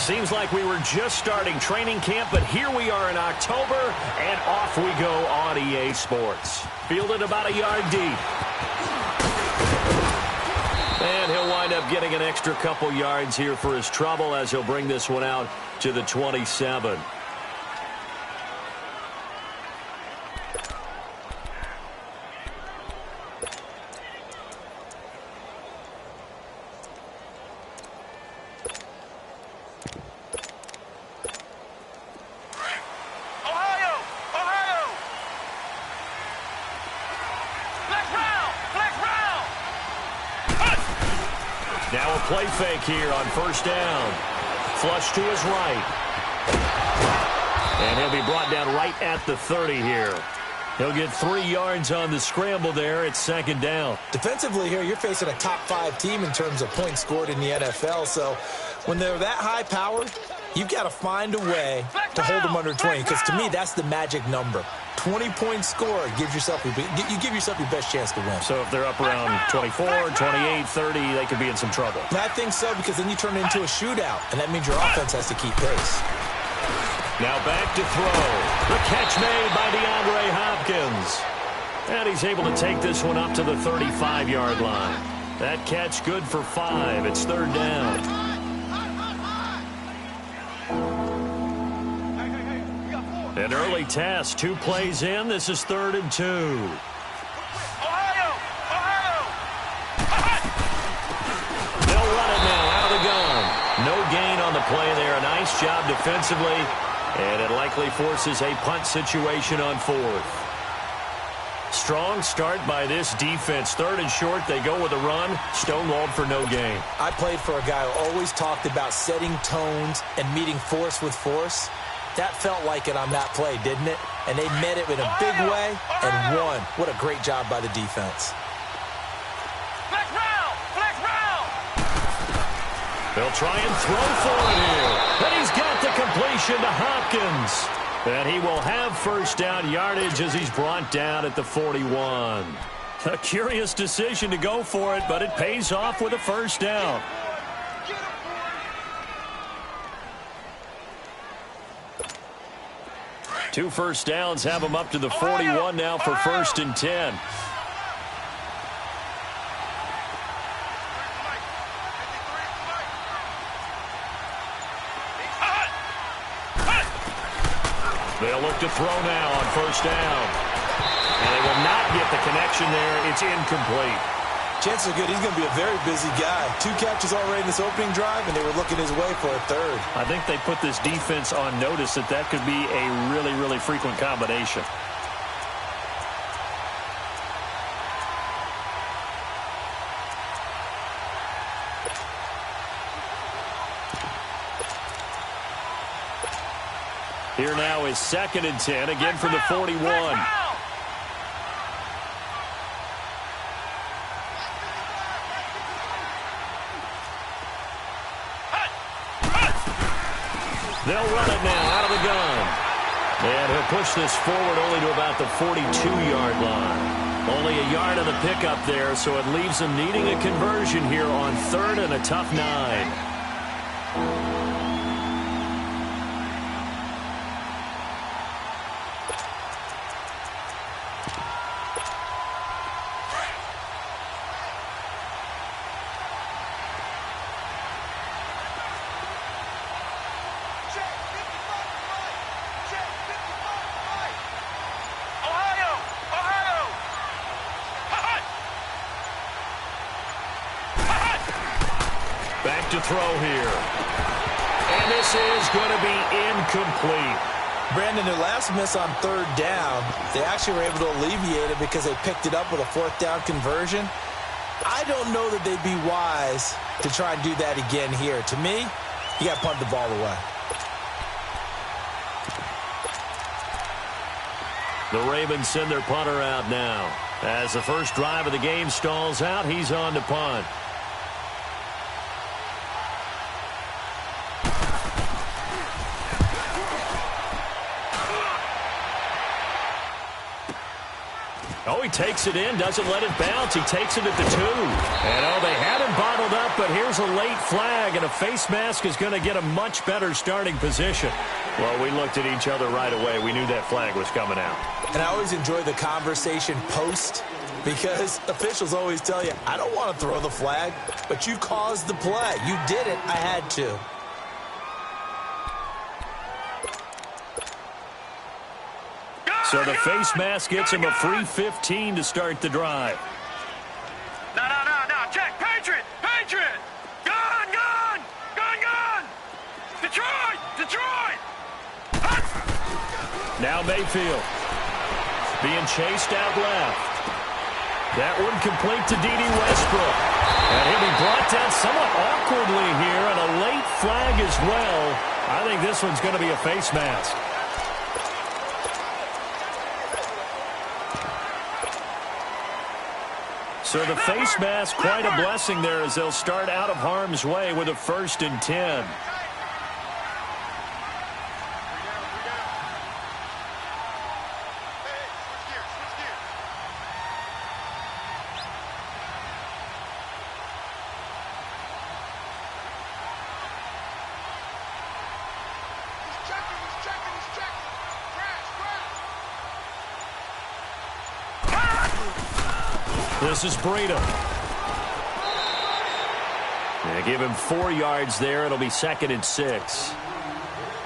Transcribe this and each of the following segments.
Seems like we were just starting training camp, but here we are in October, and off we go on EA Sports. Fielded about a yard deep. And he'll wind up getting an extra couple yards here for his trouble as he'll bring this one out to the 27. Now a play fake here on first down. Flush to his right. And he'll be brought down right at the 30 here. He'll get 3 yards on the scramble there. It's second down. Defensively here, you're facing a top-5 team in terms of points scored in the NFL. So when they're that high-powered, you've got to find a way to hold them under 20. Because to me, that's the magic number. 20-point score gives yourself your best chance to win. So if they're up around 24, 28, 30, they could be in some trouble. I think so, because then you turn it into a shootout, and that means your offense has to keep pace. Now back to throw. The catch made by DeAndre Hopkins. And he's able to take this one up to the 35-yard line. That catch good for 5. It's third down. An early test, 2 plays in. This is 3rd and 2. Ohio! They'll run it now out of the gun. No gain on the play there. A nice job defensively. And it likely forces a punt situation on 4th. Strong start by this defense. 3rd and short. They go with a run. Stonewalled for no gain. I played for a guy who always talked about setting tones and meeting force with force. That felt like it on that play, didn't it? And they met it in a big way and won. What a great job by the defense. Flex round! Flex round! They'll try and throw for it here. And he's got the completion to Hopkins. And he will have first down yardage as he's brought down at the 41. A curious decision to go for it, but it pays off with a first down. 2 first downs have him up to the 41 now for 1st and 10. They'll look to throw now on first down. And they will not get the connection there. It's incomplete. Chances are good he's going to be a very busy guy. 2 catches already in this opening drive, and they were looking his way for a 3rd. I think they put this defense on notice that could be a really, really frequent combination. Here now is 2nd and 10, again from the 41. They'll run it now out of the gun. And he'll push this forward only to about the 42-yard line. Only a yard on the pickup there, so it leaves them needing a conversion here on 3rd and a tough 9. Back to throw here. And this is going to be incomplete. Brandon, their last miss on 3rd down, they actually were able to alleviate it because they picked it up with a 4th down conversion. I don't know that they'd be wise to try and do that again here. To me, you got to punt the ball away. The Ravens send their punter out now. As the first drive of the game stalls out, he's on to punt. Oh, he takes it in, doesn't let it bounce. He takes it at the 2. And, oh, they had him bottled up, but here's a late flag, and a face mask is going to get a much better starting position. Well, we looked at each other right away. We knew that flag was coming out. And I always enjoy the conversation post because officials always tell you, I don't want to throw the flag, but you caused the play. You did it. I had to. So the face mask gets him a free 15 to start the drive. No. Check. Patriot. Gun. Detroit. Now Mayfield. Being chased out left. That one complete to D.D. Westbrook. And he'll be brought down somewhat awkwardly here, and a late flag as well. I think this one's going to be a face mask. So the face mask, quite a blessing there as they'll start out of harm's way with a 1st and 10. This is Breida. They give him 4 yards there. It'll be 2nd and 6.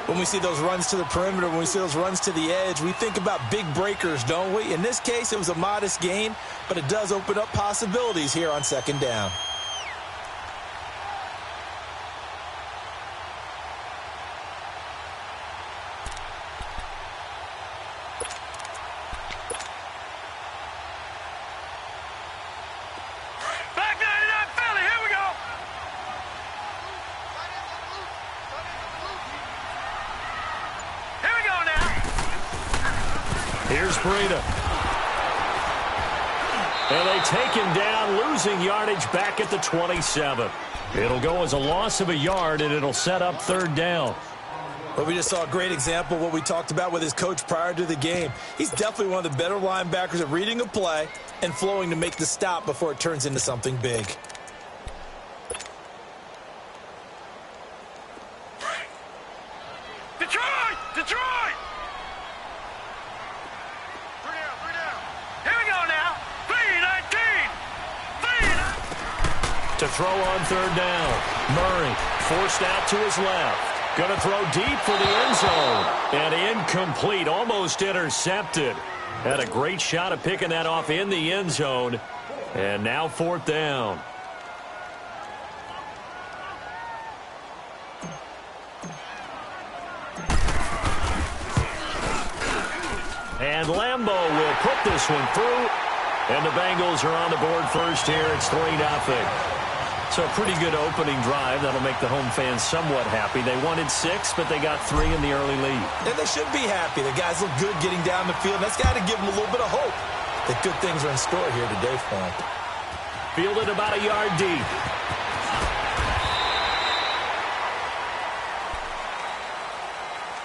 When we see those runs to the perimeter, when we see those runs to the edge, we think about big breakers, don't we? In this case, it was a modest gain, but it does open up possibilities here on 2nd down. Here's Breida. And they take him down, losing yardage back at the 27. It'll go as a loss of a yard, and it'll set up 3rd down. But we just saw a great example of what we talked about with his coach prior to the game. He's definitely one of the better linebackers at reading a play and flowing to make the stop before it turns into something big. Detroit! Here we go now. 3-19. To throw on 3rd down. Murray forced out to his left. Going to throw deep for the end zone. And incomplete, almost intercepted. Had a great shot at picking that off in the end zone. And now 4th down. And Lambeau will put this one through. And the Bengals are on the board first here. It's 3-0. So a pretty good opening drive. That'll make the home fans somewhat happy. They wanted 6, but they got 3 in the early lead. And they should be happy. The guys look good getting down the field. That's got to give them a little bit of hope that good things are in store here today for them. Fielded about a yard deep.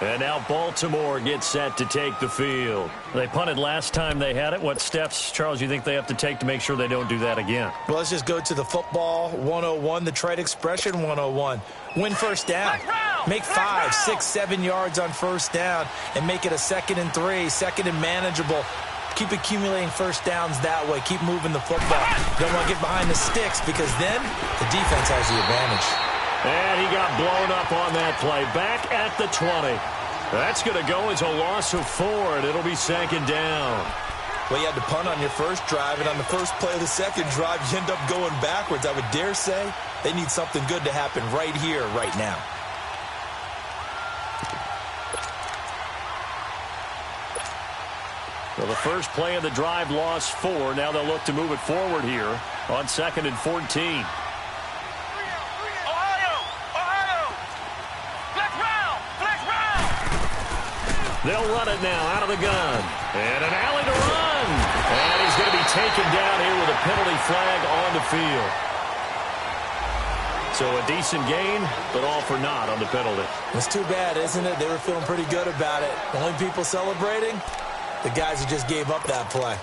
And now Baltimore gets set to take the field. They punted last time they had it. What steps, Charles, you think they have to take to make sure they don't do that again? Well, let's just go to the football 101, the trade expression 101. Win first down. Make 5, 6, 7 yards on first down and make it a 2nd and 3, 2nd and manageable. Keep accumulating first downs that way. Keep moving the football. Don't want to get behind the sticks because then the defense has the advantage. And he got blown up on that play. Back at the 20. That's going to go as a loss of 4, and it'll be 2nd down. Well, you had to punt on your first drive, and on the first play of the second drive, you end up going backwards. I would dare say they need something good to happen right here, right now. Well, the first play of the drive lost 4. Now they'll look to move it forward here on 2nd and 14. They'll run it now out of the gun. And an alley to run. And he's going to be taken down here with a penalty flag on the field. So a decent gain, but all for naught on the penalty. It's too bad, isn't it? They were feeling pretty good about it. The only people celebrating, the guys who just gave up that play.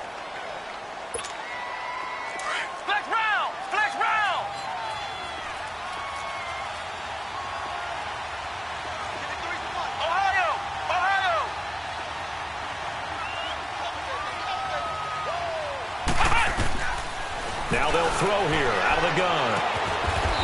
Now they'll throw here out of the gun.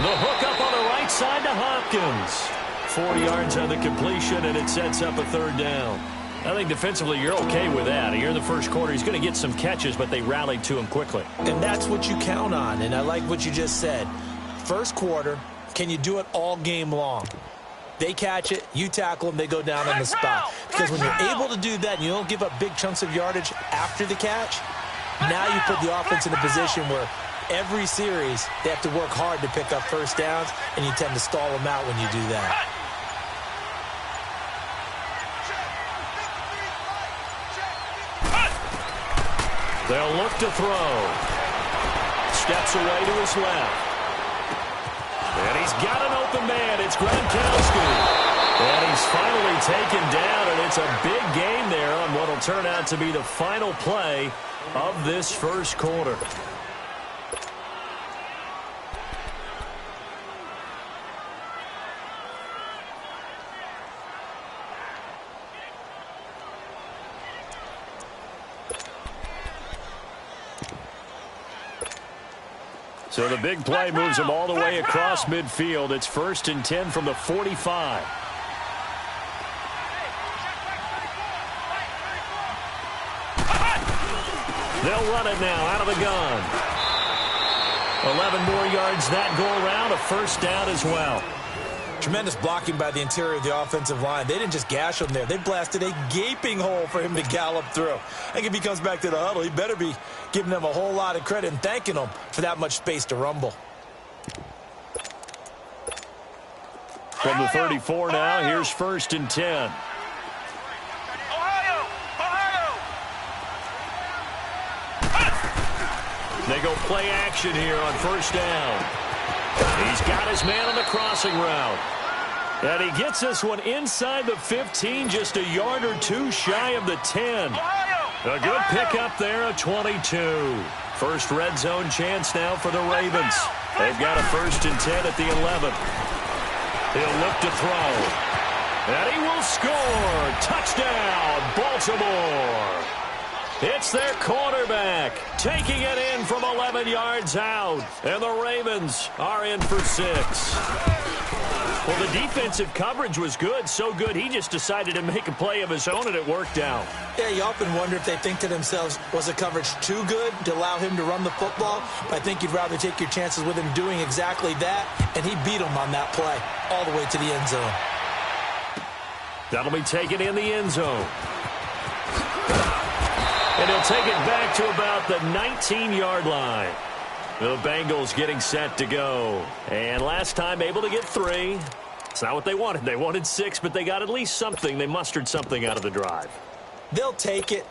The hook up on the right side to Hopkins. 4 yards on the completion, and it sets up a third down. I think defensively you're okay with that. Here in the first quarter, he's going to get some catches, but they rallied to him quickly. And that's what you count on, and I like what you just said. First quarter, can you do it all game long? They catch it, you tackle them, they go down on the spot. Because when you're able to do that and you don't give up big chunks of yardage after the catch, now you put the offense in a position where every series they have to work hard to pick up first downs, and you tend to stall them out when you do that. They'll look to throw. Steps away to his left. And he's got an open man. It's Gronkowski. And he's finally taken down, and it's a big gain there on what will turn out to be the final play of this first quarter. So the big play moves him all the way across midfield. It's 1st and 10 from the 45. They'll run it now out of the gun. 11 more yards that go around, a first down as well. Tremendous blocking by the interior of the offensive line. They didn't just gash him there. They blasted a gaping hole for him to gallop through. I think if he comes back to the huddle, he better be giving them a whole lot of credit and thanking them for that much space to rumble. From the 34 now, here's 1st and 10. They go play action here on first down. He's got his man on the crossing route. And he gets this one inside the 15, just a yard or two shy of the 10. A good pickup there, a 22. First red zone chance now for the Ravens. They've got a 1st and 10 at the 11. He'll look to throw. And he will score. Touchdown, Baltimore. It's their quarterback taking it in from 11 yards out. And the Ravens are in for 6. Well, the defensive coverage was good, so good he just decided to make a play of his own, and it worked out. Yeah, you often wonder if they think to themselves, was the coverage too good to allow him to run the football? But I think you'd rather take your chances with him doing exactly that, and he beat him on that play all the way to the end zone. That'll be taken in the end zone. And he'll take it back to about the 19-yard line. The Bengals getting set to go. And last time able to get 3. It's not what they wanted. They wanted 6, but they got at least something. They mustered something out of the drive. They'll take it.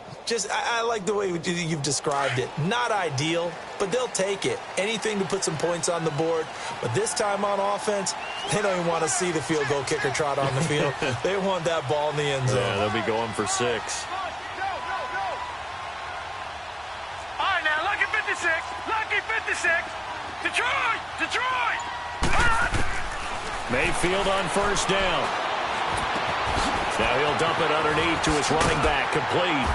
I like the way you've described it. Not ideal, but they'll take it. Anything to put some points on the board. But this time on offense, they don't even want to see the field goal kicker trot on the field. They want that ball in the end zone. Yeah, they'll be going for 6. Lucky 56. Detroit! Detroit! Mayfield on first down. Now he'll dump it underneath to his running back. Complete.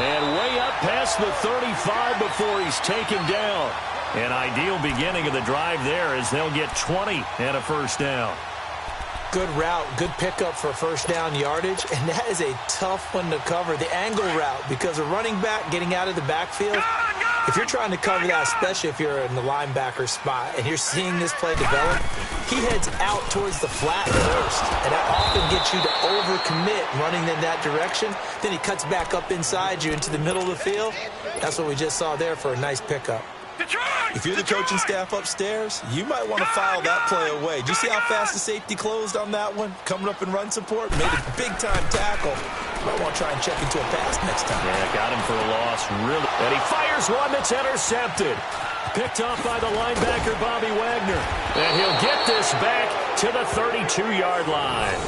And way up past the 35 before he's taken down. An ideal beginning of the drive there as they'll get 20 and a first down. Good route, good pickup for first down yardage, and that is a tough one to cover. The angle route, because a running back getting out of the backfield, if you're trying to cover that, especially if you're in the linebacker spot and you're seeing this play develop, he heads out towards the flat first, and that often gets you to overcommit running in that direction. Then he cuts back up inside you into the middle of the field. That's what we just saw there for a nice pickup. If you're the coaching staff upstairs, you might want to file that play away. Do you see how fast the safety closed on that one? Coming up in run support, made a big-time tackle. Might want to try and check into a pass next time. Yeah, got him for a loss, really. And he fires one that's intercepted. Picked off by the linebacker, Bobby Wagner. And he'll get this back to the 32-yard line.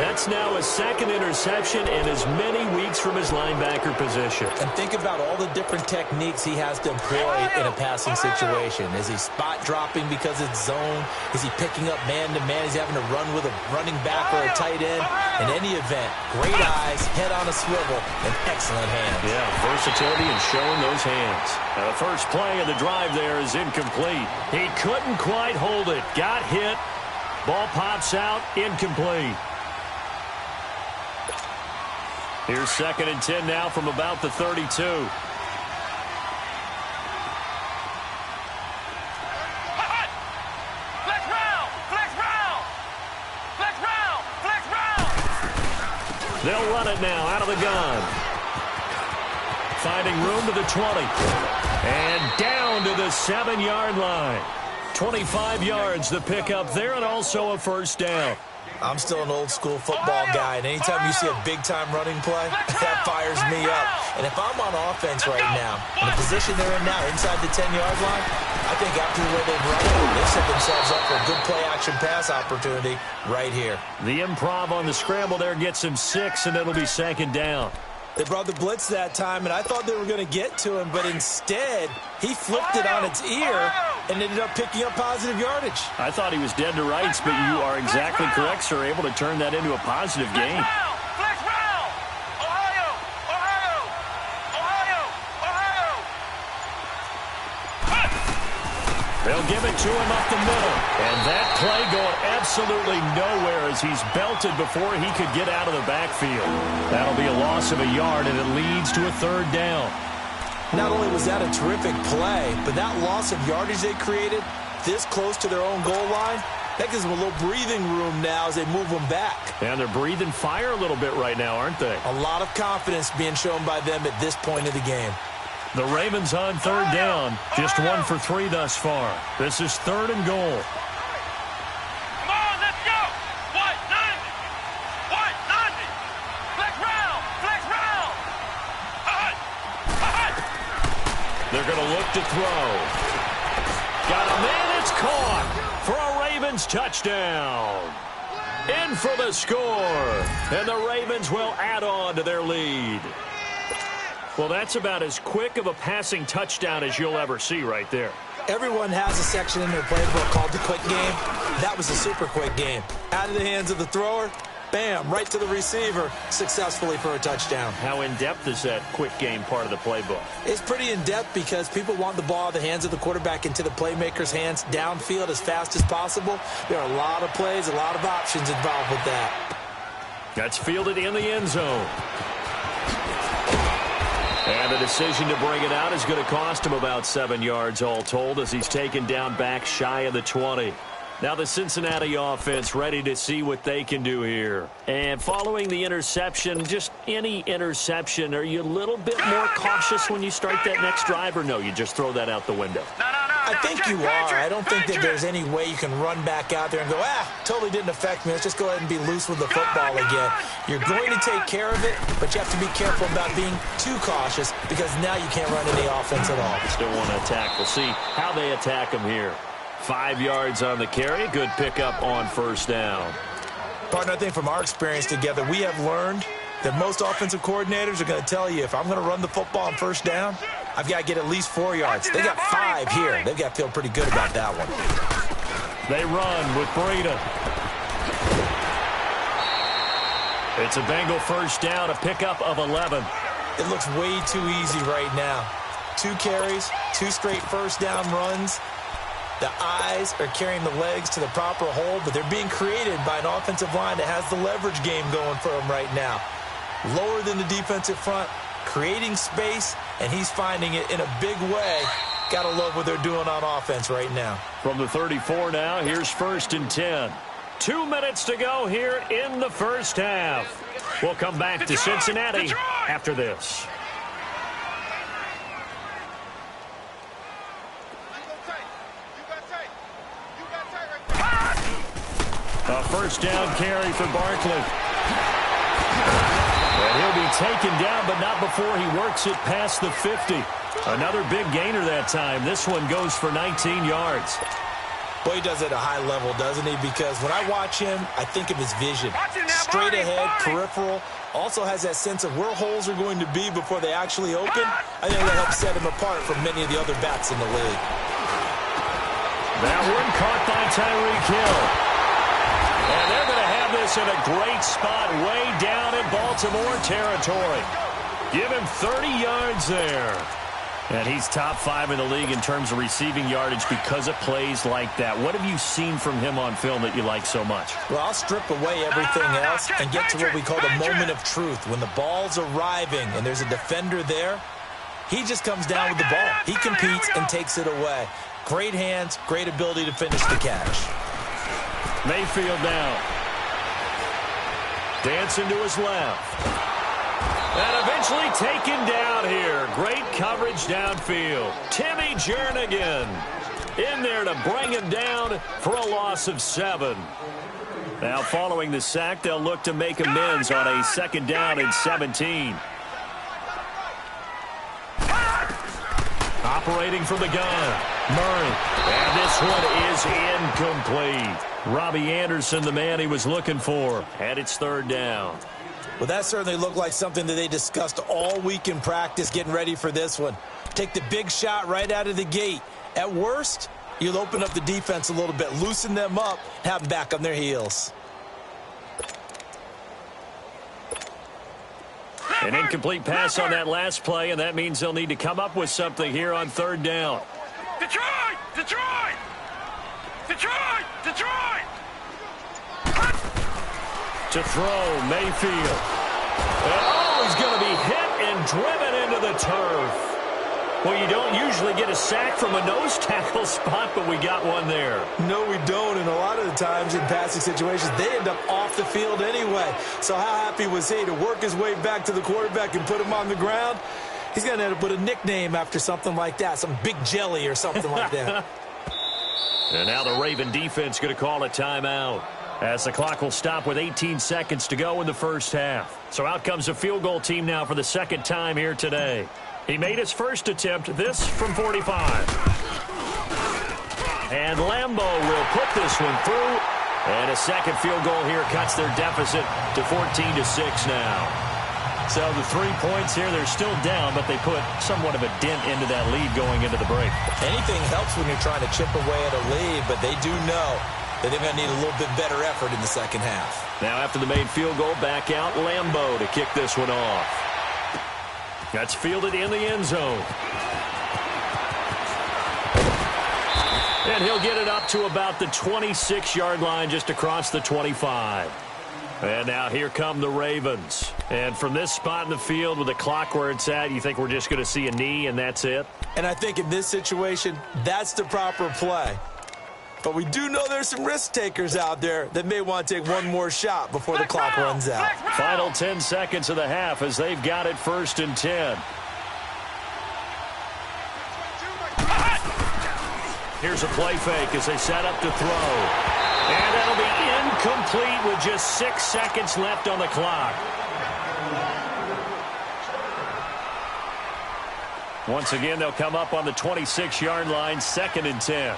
That's now his second interception and as many weeks from his linebacker position. And think about all the different techniques he has to employ in a passing situation. Is he spot dropping because it's zone? Is he picking up man-to-man? Is he having to run with a running back or a tight end? In any event, great eyes, head on a swivel, and excellent hands. Yeah, versatility and showing those hands. Now the first play of the drive there is incomplete. He couldn't quite hold it. Got hit. Ball pops out, incomplete. Here's 2nd and 10 now from about the 32. Flex round! Flex round! Flex round! Flex round! They'll run it now out of the gun. Finding room to the 20. And down to the 7-yard line. 25 yards the pickup there and also a first down. I'm still an old-school football guy, and anytime you see a big-time running play, that fires me up. And if I'm on offense right now, in the position they're in now, inside the 10-yard line, I think after the way they've run it, they've set themselves up for a good play-action pass opportunity right here. The improv on the scramble there gets him 6, and it'll be 2nd down. They brought the blitz that time, and I thought they were going to get to him, but instead, he flipped it on its ear and ended up picking up positive yardage. I thought he was dead to rights, but you are exactly correct, sir. Able to turn that into a positive gain. Flex round! Ohio! Ohio! Ohio! Ohio! They'll give it to him up the middle. And that play going absolutely nowhere as he's belted before he could get out of the backfield. That'll be a loss of a yard, and it leads to a 3rd down. Not only was that a terrific play, but that loss of yardage they created this close to their own goal line, that gives them a little breathing room now as they move them back. And they're breathing fire a little bit right now, aren't they? A lot of confidence being shown by them at this point of the game. The Ravens on 3rd down. Just 1 for 3 thus far. This is 3rd and goal. Come on, let's go! White 90! White 90! Flex round! Flex round! They're going to look to throw. Got a man, it's caught for a Ravens touchdown. In for the score. And the Ravens will add on to their lead. Well, that's about as quick of a passing touchdown as you'll ever see right there. Everyone has a section in their playbook called the quick game. That was a super quick game. Out of the hands of the thrower, bam, right to the receiver, successfully for a touchdown. How in-depth is that quick game part of the playbook? It's pretty in-depth because people want the ball out of the hands of the quarterback into the playmaker's hands downfield as fast as possible. There are a lot of plays, a lot of options involved with that. That's fielded in the end zone. And the decision to bring it out is going to cost him about 7 yards all told as he's taken down back shy of the 20. Now the Cincinnati offense ready to see what they can do here. And following the interception, just any interception, are you a little bit more cautious when you start that next drive, or no, you just throw that out the window? I think you are. I don't think that there's any way you can run back out there and go, totally didn't affect me. Let's just go ahead and be loose with the football again. You're going to take care of it, but you have to be careful about being too cautious because now you can't run any offense at all. Still want to attack. We'll see how they attack him here. 5 yards on the carry. Good pickup on 1st down. Partner, I think from our experience together, we have learned that most offensive coordinators are going to tell you if I'm going to run the football on 1st down, I've got to get at least 4 yards. They got 5 here. They've got to feel pretty good about that one. They run with Breida. It's a Bengal 1st down, a pickup of 11. It looks way too easy right now. 2 carries, 2 straight 1st down runs. The eyes are carrying the legs to the proper hold, but they're being created by an offensive line that has the leverage game going for them right now. Lower than the defensive front, creating space, and he's finding it in a big way. Gotta love what they're doing on offense right now. From the 34 now, here's 1st and 10. 2 minutes to go here in the first half. We'll come back to Cincinnati after this. A 1st down carry for Barkley. And he'll be taken down, but not before he works it past the 50. Another big gainer that time. This one goes for 19 yards. Boy, he does it at a high level, doesn't he? Because when I watch him, I think of his vision. Straight ahead, peripheral. Also has that sense of where holes are going to be before they actually open. I think that helps set him apart from many of the other bats in the league. That one caught by Tyreek Hill. And they're going to have this in a great spot way down in Baltimore territory. Give him 30 yards there. And he's top 5 in the league in terms of receiving yardage because of plays like that. What have you seen from him on film that you like so much? Well, I'll strip away everything else and get to what we call the moment of truth. When the ball's arriving and there's a defender there, he just comes down with the ball. He competes and takes it away. Great hands, great ability to finish the catch. Mayfield now. Dancing to his left. And eventually taken down here. Great coverage downfield. Timmy Jernigan in there to bring him down for a loss of 7. Now following the sack, they'll look to make amends on a 2nd down and 17. Operating from the gun. Murray. And this one is incomplete. Robbie Anderson, the man he was looking for. And it's 3rd down. Well, that certainly looked like something that they discussed all week in practice getting ready for this one. Take the big shot right out of the gate. At worst, you'll open up the defense a little bit, loosen them up, have them back on their heels. An incomplete pass on that last play, and that means they'll need to come up with something here on 3rd down. Detroit! Detroit! Detroit! Detroit! To throw, Mayfield. And, oh, he's going to be hit and driven into the turf. Well, you don't usually get a sack from a nose tackle spot, but we got one there. No, we don't, and a lot of the times in passing situations, they end up off the field anyway. So how happy was he to work his way back to the quarterback and put him on the ground? He's going to end up with a nickname after something like that, some Big Jelly or something like that. And now the Raven defense going to call a timeout, as the clock will stop with 18 seconds to go in the first half. So out comes a field goal team now for the 2nd time here today. He made his first attempt, this from 45. And Lambeau will put this one through. And a second field goal here cuts their deficit to 14-6 now. So the 3 points here, they're still down, but they put somewhat of a dent into that lead going into the break. Anything helps when you're trying to chip away at a lead, but they do know that they're going to need a little bit better effort in the second half. Now after the made field goal, back out Lambeau to kick this one off. That's fielded in the end zone. And he'll get it up to about the 26-yard line, just across the 25. And now here come the Ravens. And from this spot in the field with the clock where it's at, you think we're just going to see a knee and that's it? And I think in this situation, that's the proper play. But we do know there's some risk takers out there that may want to take one more shot before the clock runs out. Final 10 seconds of the half as they've got it 1st and 10. Here's a play fake as they set up to throw. And that'll be incomplete with just 6 seconds left on the clock. Once again, they'll come up on the 26-yard line, 2nd and 10.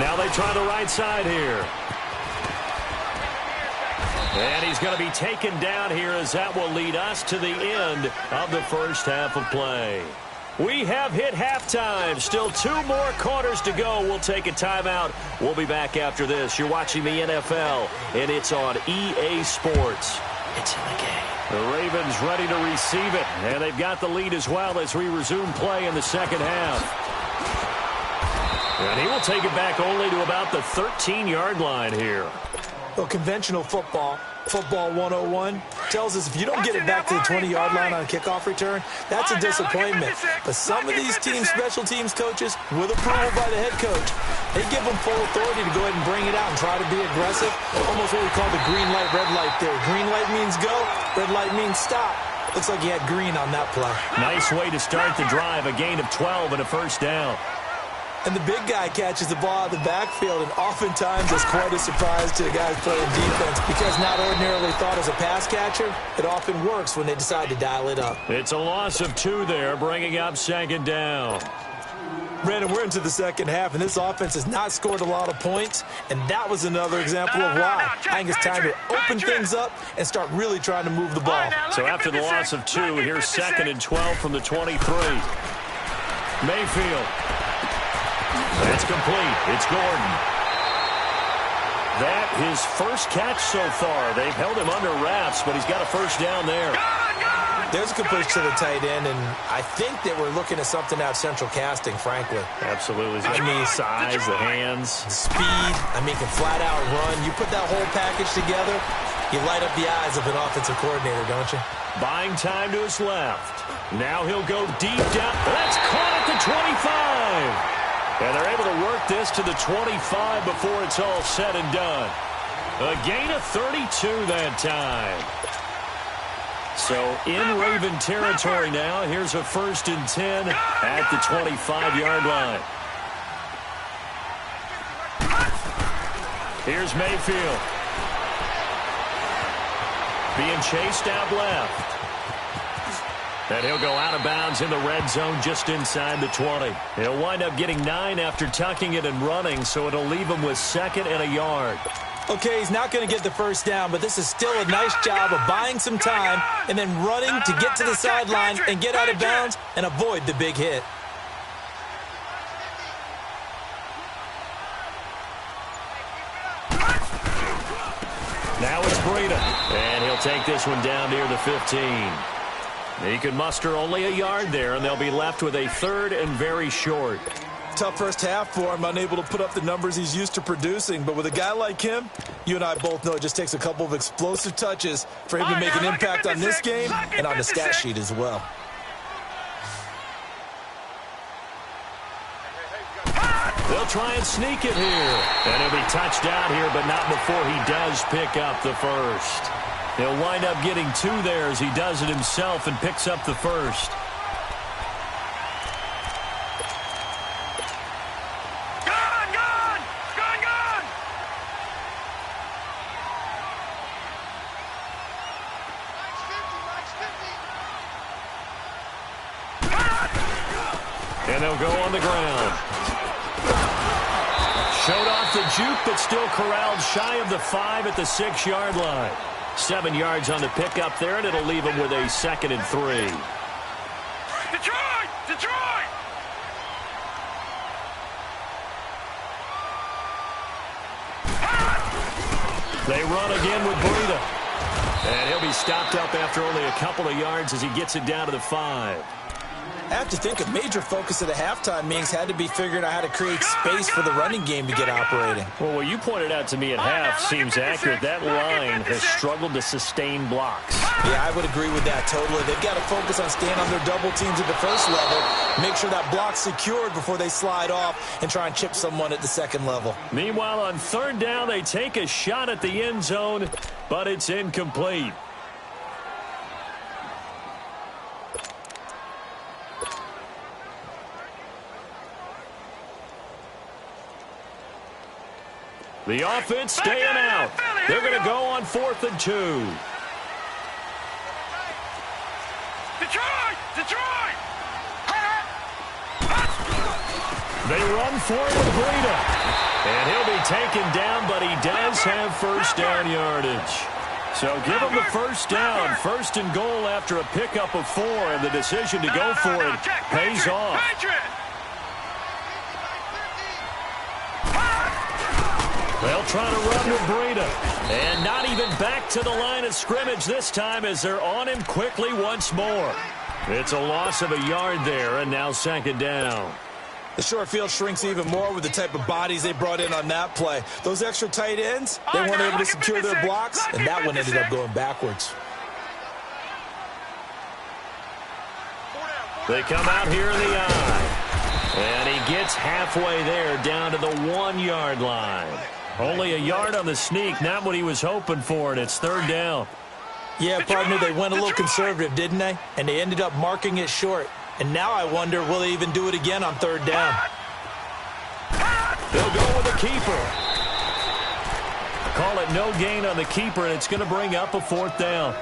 Now they try the right side here. And he's going to be taken down here as that will lead us to the end of the first half of play. We have hit halftime. Still 2 more quarters to go. We'll take a timeout. We'll be back after this. You're watching the NFL, and it's on EA Sports. It's in the game. The Ravens ready to receive it, and they've got the lead as well as we resume play in the second half. And he will take it back only to about the 13-yard line here. Well, conventional football 101, tells us if you don't get it back to the 20-yard line on a kickoff return, that's a disappointment. But some of these teams, special teams coaches, with approval by the head coach, they give them full authority to go ahead and bring it out and try to be aggressive. Almost what we call the green light, red light theory. Green light means go, red light means stop. Looks like he had green on that play. Nice way to start the drive, a gain of 12 and a first down. And the big guy catches the ball out of the backfield, and oftentimes it's quite a surprise to the guys playing defense because not ordinarily thought as a pass catcher, it often works when they decide to dial it up. It's a loss of 2 there, bringing up 2nd down. Brandon, we're into the second half, and this offense has not scored a lot of points, and that was another example of why. I think it's time to open things up and start really trying to move the ball. So after the loss of 2, here's 2nd and 12 from the 23. Mayfield. It's complete. It's Gordon. That his first catch so far. They've held him under wraps, but he's got a first down there. There's a completion to the tight end, and I think that we're looking at something out central casting, frankly. Absolutely. I mean, size, the hands. Speed. I mean, can flat out run. You put that whole package together, you light up the eyes of an offensive coordinator, don't you? Buying time to his left. Now he'll go deep down. That's caught at the 25. And they're able to work this to the 25 before it's all said and done. A gain of 32 that time. So in Raven territory now. Here's a 1st and 10 at the 25-yard line. Here's Mayfield. Being chased out left. And he'll go out of bounds in the red zone just inside the 20. He'll wind up getting 9 after tucking it and running, so it'll leave him with 2nd and a yard. Okay, he's not going to get the first down, but this is still a nice job of buying some time and then running to get to the sideline and get out of bounds and avoid the big hit. Now it's Breida, and he'll take this one down near the 15. He can muster only a yard there, and they'll be left with a 3rd and very short. Tough first half for him, unable to put up the numbers he's used to producing. But with a guy like him, you and I both know it just takes a couple of explosive touches for him to make an impact on this game and on the stat sheet as well. They'll try and sneak it here. And he'll be touched out here, but not before he does pick up the first. He'll wind up getting 2 there as he does it himself and picks up the first. And they'll go on the ground. Showed off the juke, but still corralled shy of the 5 at the 6-yard line. 7 yards on the pickup there, and it'll leave him with a 2nd and 3. Detroit! Detroit! They run again with Breida. And he'll be stopped up after only a couple of yards as he gets it down to the 5. I have to think a major focus of the halftime meetings had to be figuring out how to create space for the running game to get operating. Well, what you pointed out to me at half seems accurate. That line has struggled to sustain blocks. Yeah, I would agree with that totally. They've got to focus on staying on their double teams at the first level, make sure that block's secured before they slide off and try and chip someone at the second level. Meanwhile, on 3rd down, they take a shot at the end zone, but it's incomplete. The offense staying out. They're going to go on 4th and 2. Detroit! Detroit! They run for it with Breida. And he'll be taken down, but he does have first down yardage. So give him the first down. 1st and goal after a pickup of 4, and the decision to go for it pays off. They'll try to run with Breida. And not even back to the line of scrimmage this time as they're on him quickly once more. It's a loss of a yard there, and now 2nd down. The short field shrinks even more with the type of bodies they brought in on that play. Those extra tight ends, they weren't able to secure their blocks, and that one ended up going backwards. They come out here in the eye. And he gets halfway there down to the 1-yard line. Only a yard on the sneak, not what he was hoping for, and it's 3rd down. Yeah, partner, they went a little conservative, didn't they? And they ended up marking it short. And now I wonder, will they even do it again on 3rd down? They'll go with the keeper. Call it no gain on the keeper, and it's going to bring up a 4th down.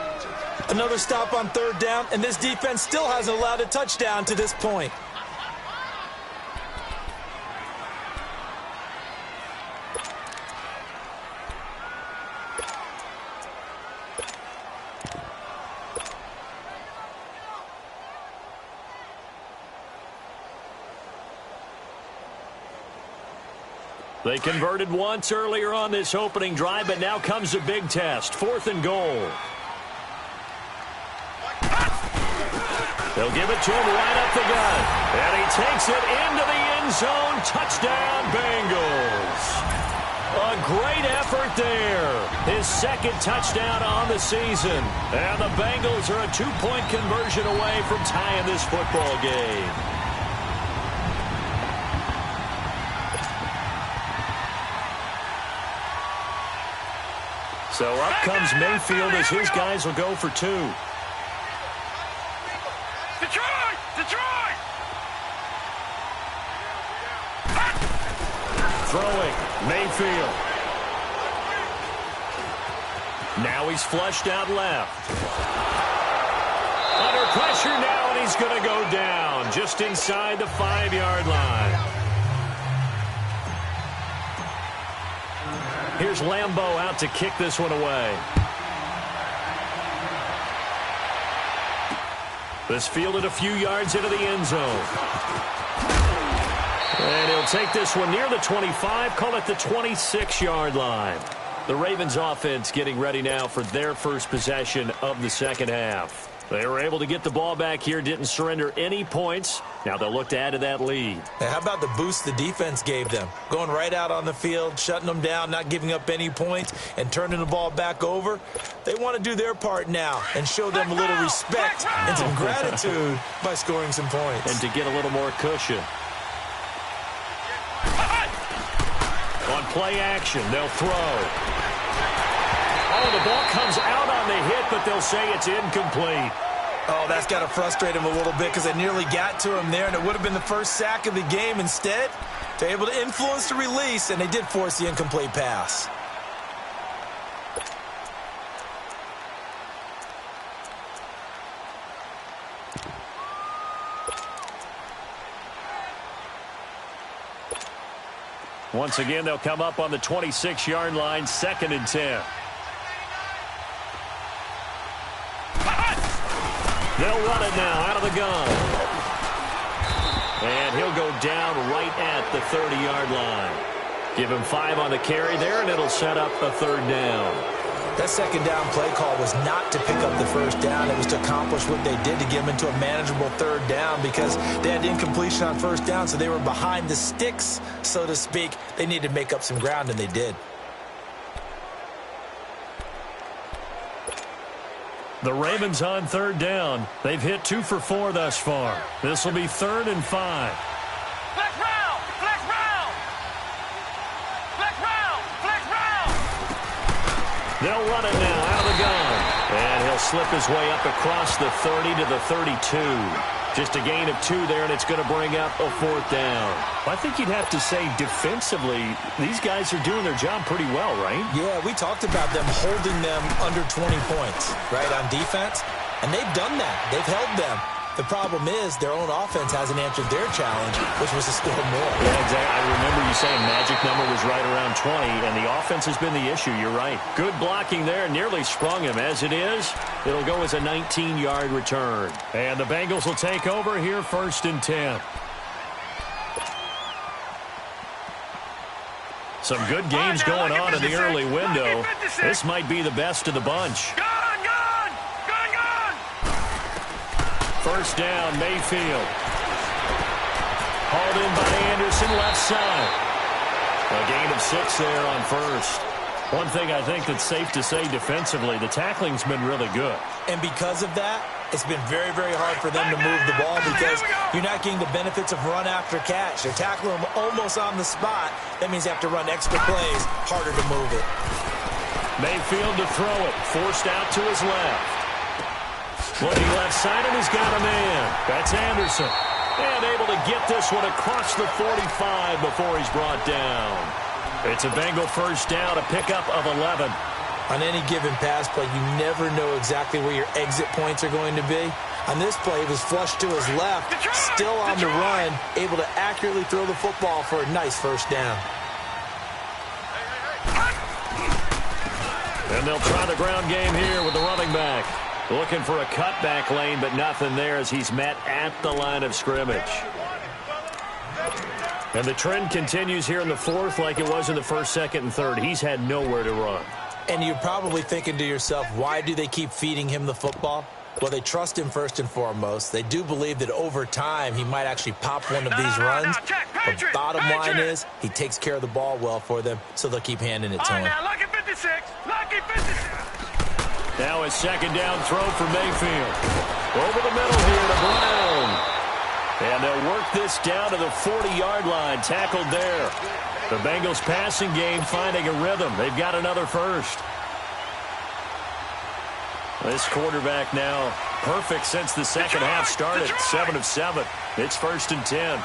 Another stop on 3rd down, and this defense still hasn't allowed a touchdown to this point. They converted once earlier on this opening drive, but now comes a big test. 4th and goal. They'll give it to him right up the gut. And he takes it into the end zone. Touchdown, Bengals. A great effort there. His 2nd touchdown on the season. And the Bengals are a 2-point conversion away from tying this football game. So up comes Mayfield as his guys will go for 2. Detroit! Detroit! Throwing, Mayfield. Now he's flushed out left. Under pressure now, and he's going to go down just inside the 5-yard line. Here's Lambeau out to kick this one away. This fielded a few yards into the end zone. And he'll take this one near the 25, call it the 26-yard line. The Ravens offense getting ready now for their first possession of the 2nd half. They were able to get the ball back here, didn't surrender any points. Now they'll look to add to that lead. Hey, how about the boost the defense gave them? Going right out on the field, shutting them down, not giving up any points, and turning the ball back over. They want to do their part now and show them a little respect and some gratitude by scoring some points. And to get a little more cushion. On play action, they'll throw. Oh, the ball comes out on the hit, but they'll say it's incomplete. Oh, that's got to frustrate him a little bit because they nearly got to him there, and it would have been the first sack of the game. Instead, they're able to influence the release, and they did force the incomplete pass. Once again, they'll come up on the 26-yard line, 2nd and 10. They'll run it now out of the gun. And he'll go down right at the 30-yard line. Give him 5 on the carry there, and it'll set up a 3rd down. That 2nd down play call was not to pick up the 1st down. It was to accomplish what they did to get them into a manageable 3rd down because they had incompletion on 1st down, so they were behind the sticks, so to speak. They needed to make up some ground, and they did. The Ravens on 3rd down. They've hit 2 for 4 thus far. This will be 3rd and 5. Flex round! Flex round! Flex round! Flex round! They'll run it now out of the gun. And he'll slip his way up across the 30 to the 32. Just a gain of 2 there, and it's going to bring up a 4th down. I think you'd have to say defensively, these guys are doing their job pretty well, right? Yeah, we talked about them holding them under 20 points, right, on defense. And they've done that. They've held them. The problem is their own offense hasn't answered their challenge, which was to score more. Yeah, exactly. I remember you saying magic number was right around 20, and the offense has been the issue. You're right. Good blocking there. Nearly sprung him. As it is, it'll go as a 19-yard return. And the Bengals will take over here 1st and 10. Some good games going on in the early window. This might be the best of the bunch. First down, Mayfield. Hauled in by Anderson, left side. A gain of 6 there on 1st. One thing I think that's safe to say defensively, the tackling's been really good. And because of that, it's been very, very hard for them to move the ball because you're not getting the benefits of run after catch. They're tackling them almost on the spot. That means they have to run extra plays, harder to move it. Mayfield to throw it, forced out to his left. Looking left side, and he's got a man. That's Anderson. And able to get this one across the 45 before he's brought down. It's a Bengal first down, a pickup of 11. On any given pass play, you never know exactly where your exit points are going to be. On this play, he was flushed to his left, still on the run, able to accurately throw the football for a nice first down. And they'll try the ground game here with the running back. Looking for a cutback lane, but nothing there as he's met at the line of scrimmage. And the trend continues here in the fourth like it was in the first, second, and third. He's had nowhere to run. And you're probably thinking to yourself, why do they keep feeding him the football? Well, they trust him first and foremost. They do believe that over time he might actually pop one of these runs. But bottom line is he takes care of the ball well for them, so they'll keep handing it to him. Now, lucky 56. Lucky 56. Now a second down throw for Mayfield. Over the middle here to Brown. And they'll work this down to the 40-yard line. Tackled there. The Bengals passing game finding a rhythm. They've got another first. This quarterback now perfect since the second half started. 7 of 7. It's first and 10.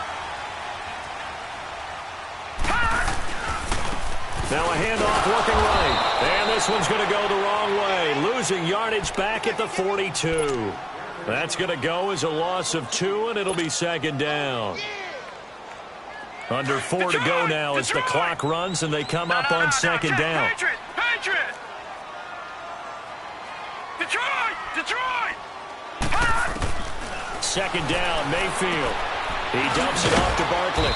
Now a handoff looking right. And this one's going to go the wrong way. Losing yardage back at the 42. That's going to go as a loss of 2, and it'll be second down. Under 4 to go now as the clock runs, and they come up on second down. Patriot! Detroit! Second down, Mayfield. He dumps it off to Barkley.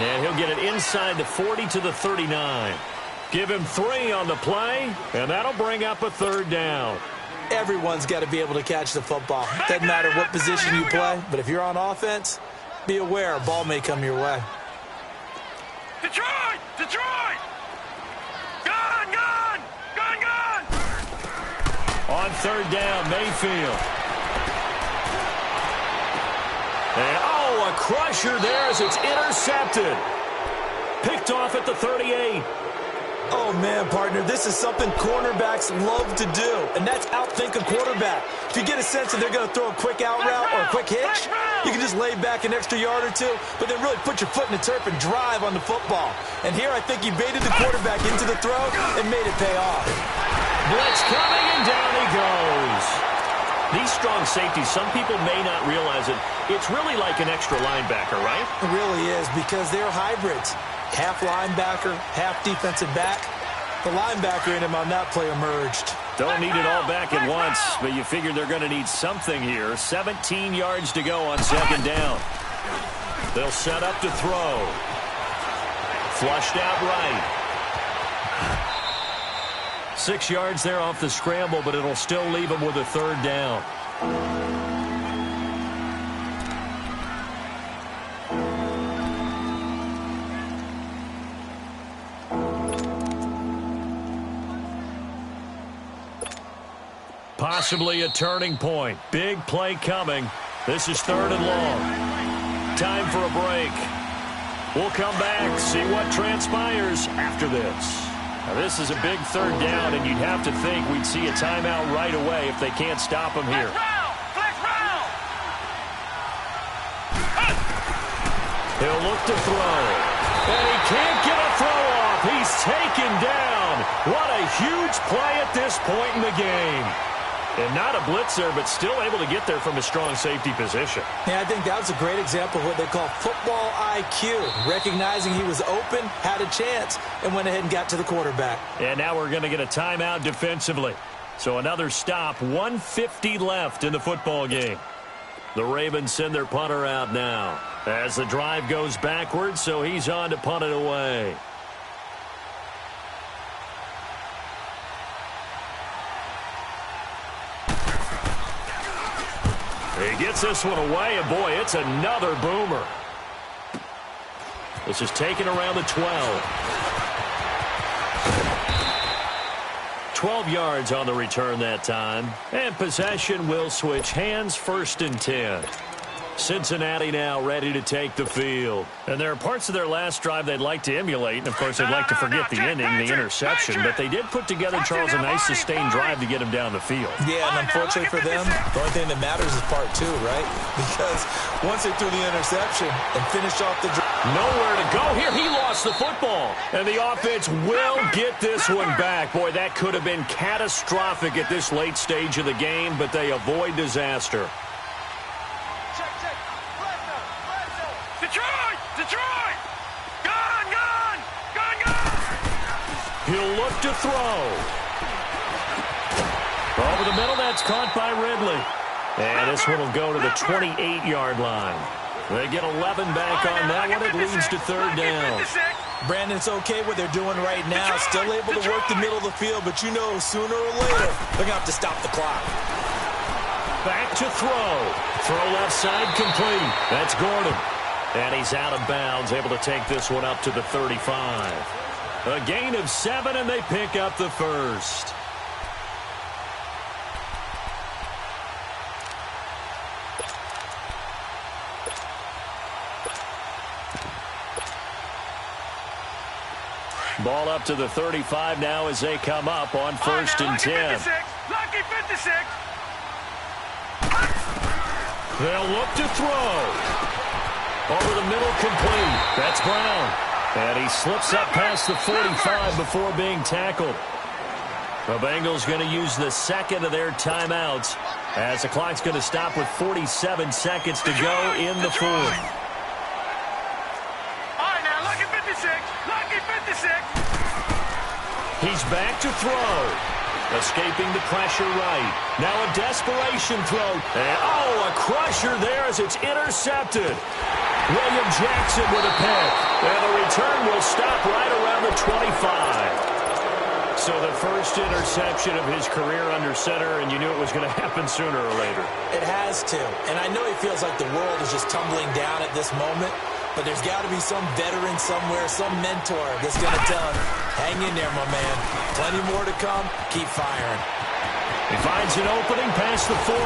And he'll get it inside the 40 to the 39. Give him 3 on the play, and that'll bring up a third down. Everyone's got to be able to catch the football. Doesn't matter what position you play, but if you're on offense, be aware a ball may come your way. Detroit! Gone! On third down, Mayfield. And, a crusher there as it's intercepted. Picked off at the 38. Oh, man, partner, this is something cornerbacks love to do, and that's outthink a quarterback. If you get a sense that they're going to throw a quick out route or a quick hitch, you can just lay back an extra yard or two, but then really put your foot in the turf and drive on the football. And here I think he baited the quarterback into the throw and made it pay off. Blitz coming, and down he goes. These strong safeties, some people may not realize it. It's really like an extra linebacker, right? It really is, because they're hybrids. Half linebacker, half defensive back. The linebacker in him on that play emerged. Don't need it all back at once, but you figure they're going to need something here. 17 yards to go on second down. They'll set up to throw. Flushed out right. 6 yards there off the scramble, but it'll still leave him with a third down. Possibly a turning point. Big play coming. This is third and long. Time for a break. We'll come back, see what transpires after this. Now, this is a big third down, and you'd have to think we'd see a timeout right away if they can't stop him here. He'll look to throw. And he can't get a throw off. He's taken down. What a huge play at this point in the game. And not a blitzer, but still able to get there from a strong safety position. Yeah, I think that was a great example of what they call football IQ. Recognizing he was open, had a chance, and went ahead and got to the quarterback. And now we're going to get a timeout defensively. So another stop, 1:50 left in the football game. The Ravens send their punter out now as the drive goes backwards, so he's on to punt it away. He gets this one away, and boy, it's another boomer. This is taken around the 12. 12 yards on the return that time. And possession will switch hands, first and 10. Cincinnati now ready to take the field. And there are parts of their last drive they'd like to emulate, and of course they'd like to forget the ending, the interception, but they did put together, Charles, a nice sustained drive to get him down the field. Yeah, and unfortunately for them, the only thing that matters is part two, right? Because once they threw the interception and finished off the drive. Nowhere to go here. He lost the football. And the offense will get this one back. Boy, that could have been catastrophic at this late stage of the game, but they avoid disaster. Detroit! Detroit! Gone! Gone! Gone! Gone! He'll look to throw. Over the middle, that's caught by Ridley. And this one will go to the 28-yard line. They get 11 back on that one. It leads to third down. Brandon, it's okay what they're doing right now. Still able to work the middle of the field, but you know sooner or later they're going to have to stop the clock. Back to throw. Throw left side complete. That's Gordon. And he's out of bounds, able to take this one up to the 35. A gain of 7, and they pick up the first. Ball up to the 35 now as they come up on 1st and 10. Lucky 56. They'll look to throw. Over the middle, complete. That's Brown. And he slips up past the 45 before being tackled. The Bengals going to use the second of their timeouts as the clock's going to stop with 47 seconds to go in the fourth. All right, now, lucky 56. Lucky 56. He's back to throw. Escaping the pressure right. Now a desperation throw. And, a crusher there as it's intercepted. William Jackson with a pick. And the return will stop right around the 25. So the first interception of his career under center, and you knew it was going to happen sooner or later. It has to. And I know he feels like the world is just tumbling down at this moment, but there's got to be some veteran somewhere, some mentor that's going to tell him, hang in there, my man. Plenty more to come. Keep firing. He finds an opening past the 40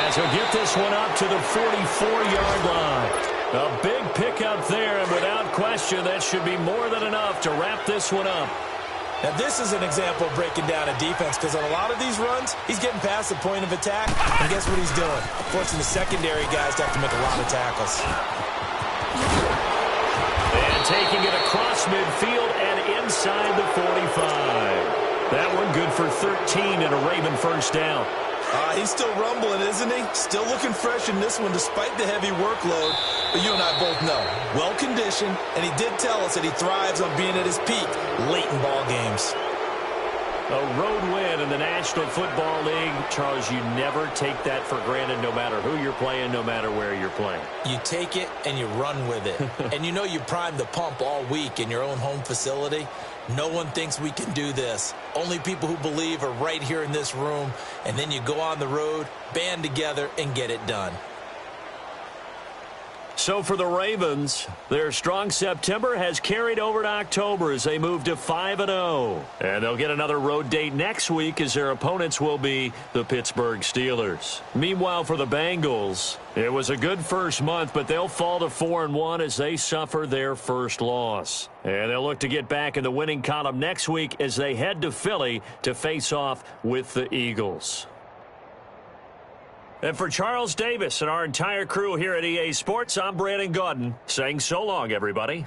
as he'll get this one up to the 44-yard line. A big pickup there, and without question, that should be more than enough to wrap this one up. Now, this is an example of breaking down a defense because on a lot of these runs, he's getting past the point of attack, and guess what he's doing? Forcing the secondary guys to have to make a lot of tackles. And taking it across midfield and inside the 45. That one good for 13 and a Raven first down. He's still rumbling, isn't he? Still looking fresh in this one despite the heavy workload. But you and I both know, well-conditioned, and he did tell us that he thrives on being at his peak late in ball games. A road win in the National Football League. Charles, you never take that for granted no matter who you're playing, no matter where you're playing. You take it and you run with it. And you know you primed the pump all week in your own home facility. No one thinks we can do this. Only people who believe are right here in this room. And then you go on the road, band together, and get it done. So for the Ravens, their strong September has carried over to October as they move to 5-0. And they'll get another road date next week as their opponents will be the Pittsburgh Steelers. Meanwhile, for the Bengals, it was a good first month, but they'll fall to 4-1 as they suffer their first loss. And they'll look to get back in the winning column next week as they head to Philly to face off with the Eagles. And for Charles Davis and our entire crew here at EA Sports, I'm Brandon Gaudin saying so long, everybody.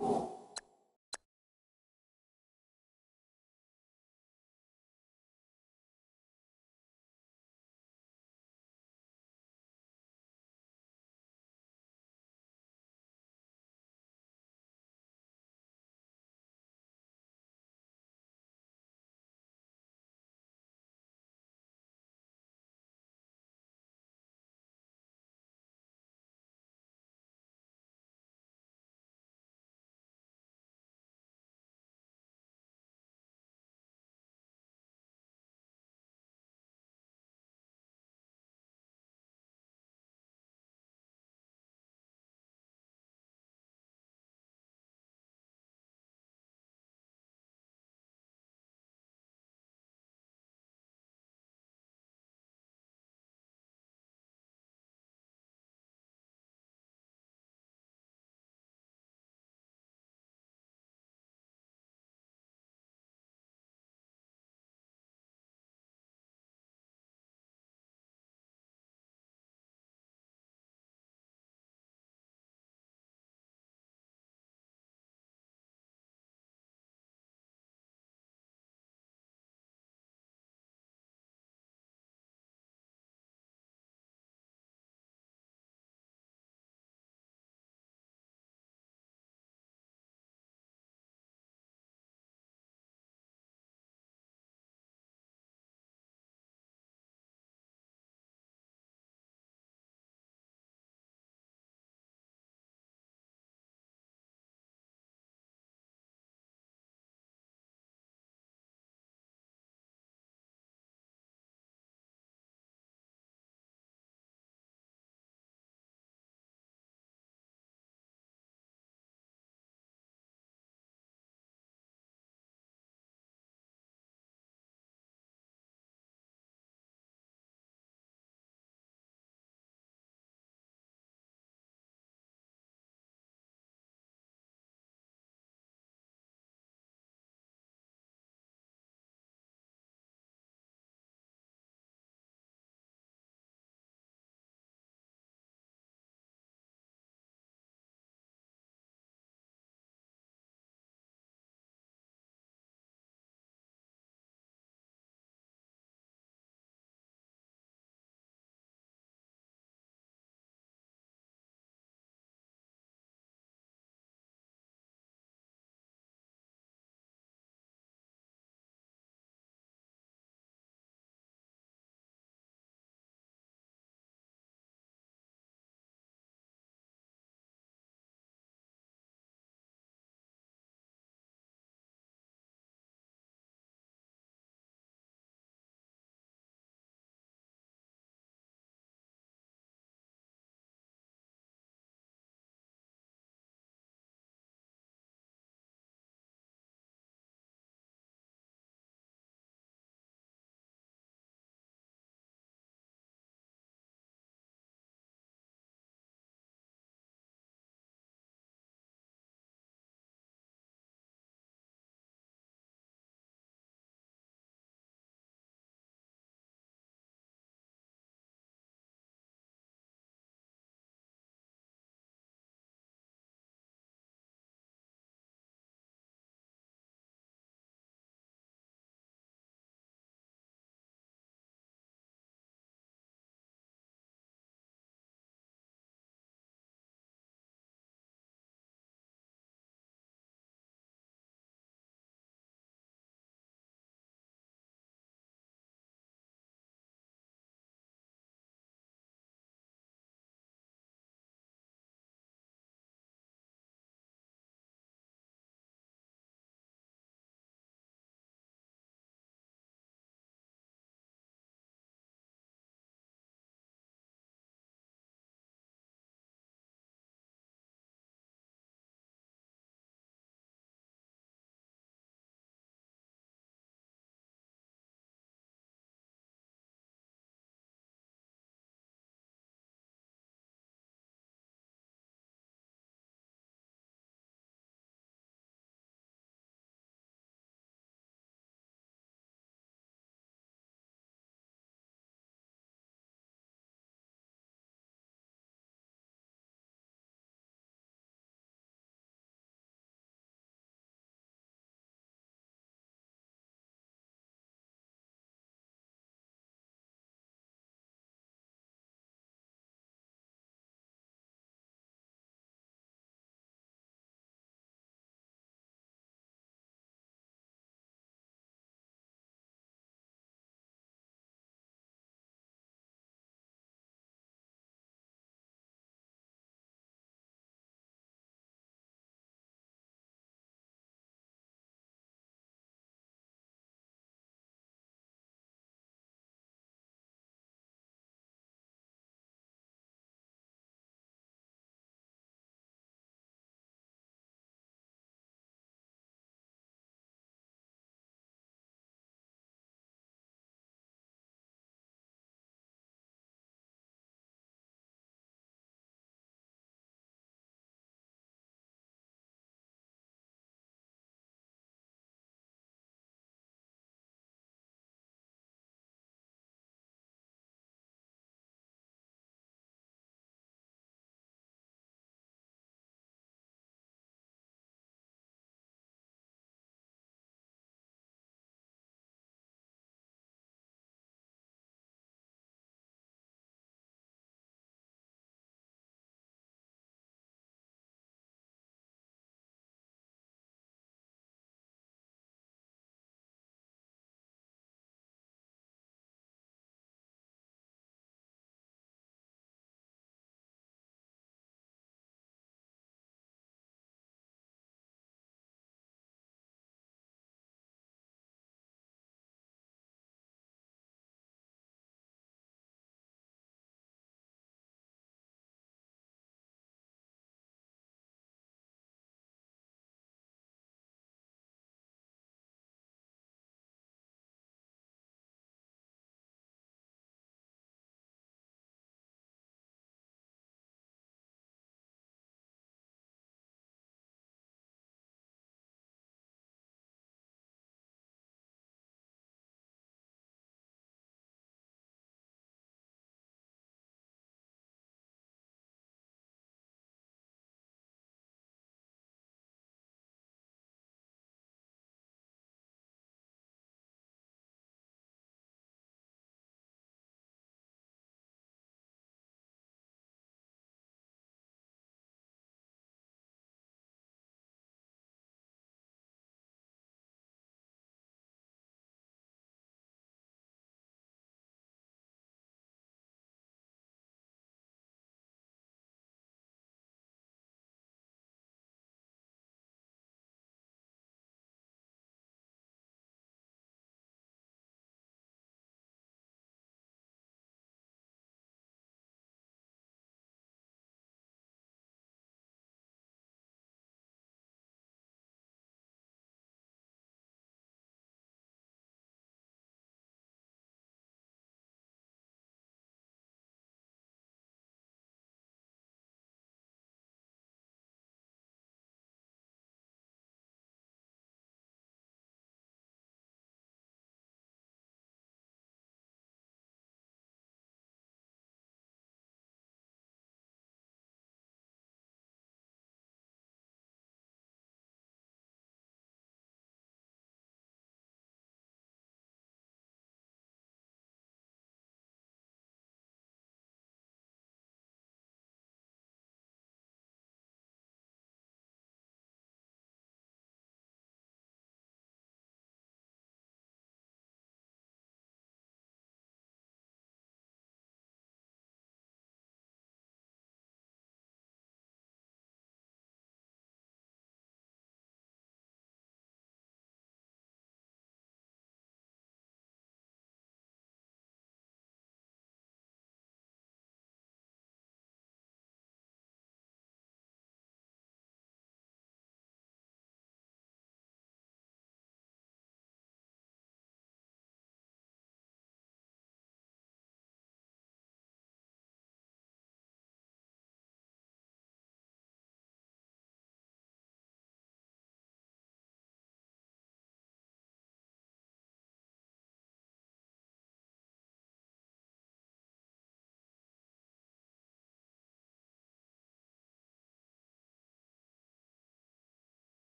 you